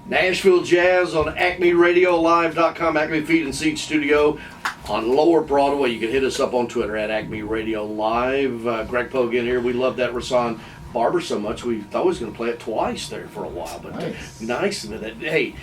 Nashville Jazz on AcmeRadioLive.com, Acme Feed and Seat Studio on Lower Broadway. You can hit us up on Twitter at Acme Radio Live. Greg Pogue in here. We love that Rasan Barber so much we thought we was going to play it twice there for a while. But nice of it. Hey,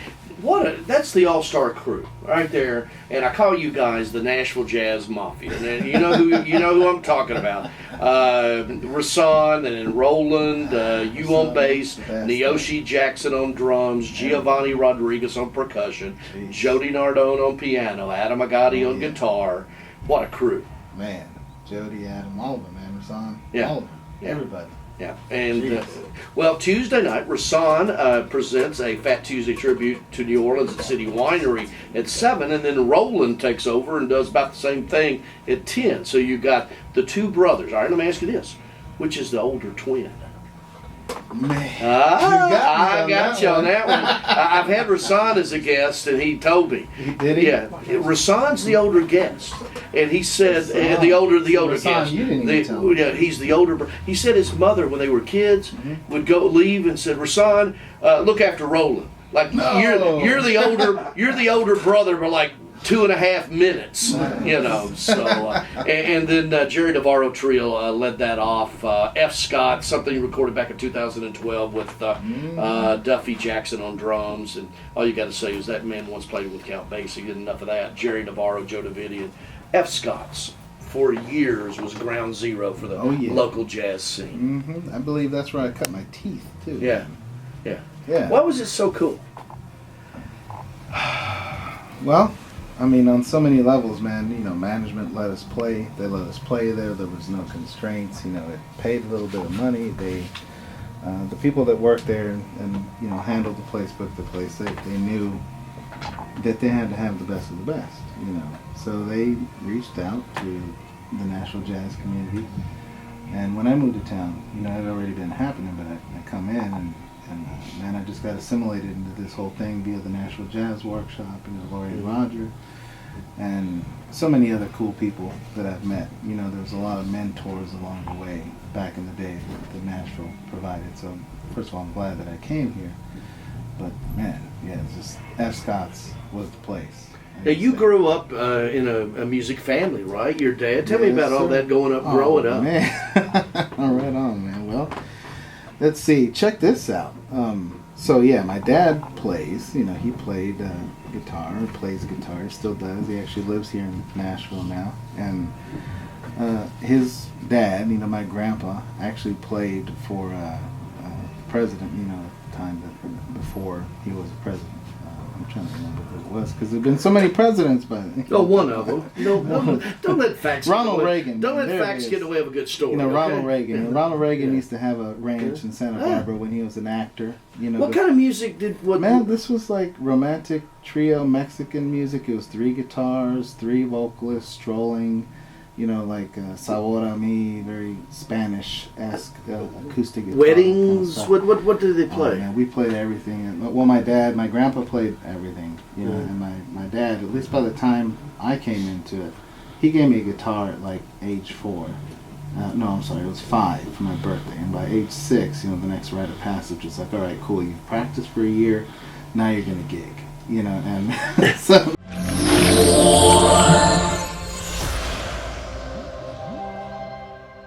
that's the all-star crew right there, and I call you guys the Nashville Jazz Mafia. And you know who I'm talking about. Rasan, and then Roland, you on bass, Neoshi Jackson on drums, Giovanni Rodriguez on percussion, Jody Nardone on piano, Adam Agati on guitar. What a crew! Man, Jody, Adam, all of them, man, Rasan, all of them, everybody. Yeah, and Tuesday night, Rasan presents a Fat Tuesday tribute to New Orleans at City Winery at 7, and then Roland takes over and does about the same thing at 10. So you got the two brothers. All right, let me ask you this: which is the older twin? Man, I got you on that one. I've had Rasan as a guest, and he told me. Did he? Yeah, Rasan's the older guest, and he said the older Rasan, guest. You didn't even tell me. Yeah, he's the older. He said his mother, when they were kids, would leave and said, "Rasan, look after Roland. Like you're the older brother, but like 2.5 minutes, So, and then Jerry Navarro Trio led that off. F. Scott, something recorded back in 2012 with Duffy Jackson on drums, and all you got to say is that man once played with Count Basie. Did enough of that. Jerry Navarro, Joe Davidian, F. Scott's for years was ground zero for the local jazz scene. I believe that's where I cut my teeth too. Yeah. Why was it so cool? Well, I mean, on so many levels, man. Management let us play. They let us play there. There was no constraints. It paid a little bit of money. They, the people that worked there and handled the place, booked the place, they knew that they had to have the best of the best. So they reached out to the Nashville jazz community. And when I moved to town, it had already been happening, but I come in and man, I just got assimilated into this whole thing via the Nashville Jazz Workshop, Laurie and Roger, and so many other cool people that I've met. There was a lot of mentors along the way back in the day that Nashville provided. So first of all, I'm glad that I came here. But man, it's just F. Scott's was the place. Now you grew up in a music family, right? Your dad. Tell me about all that growing up. Man. Right on, man. Well, let's see. Check this out. My dad plays. He played guitar, plays guitar, still does. He actually lives here in Nashville now. And his dad, my grandpa, actually played for president, at the time before he was a president. I'm trying to remember who it was because there have been so many presidents, but one of them. Don't let facts. Ronald Reagan. Don't let facts get in the way of a good story. Ronald Reagan. Ronald Reagan used to have a ranch in Santa Barbara when he was an actor. What kind of music did? Man, this was like romantic trio Mexican music. It was 3 guitars, 3 vocalists strolling. Like Sabor a Mi, very Spanish-esque acoustic guitar. Weddings? Kind of what did they play? Man, we played everything. Well, my grandpa played everything. And my dad, at least by the time I came into it, he gave me a guitar at like age 4. No, I'm sorry, it was 5 for my birthday. And by age 6, the next rite of passage was like, all right, cool, you've practiced for a year, now you're going to gig. And so...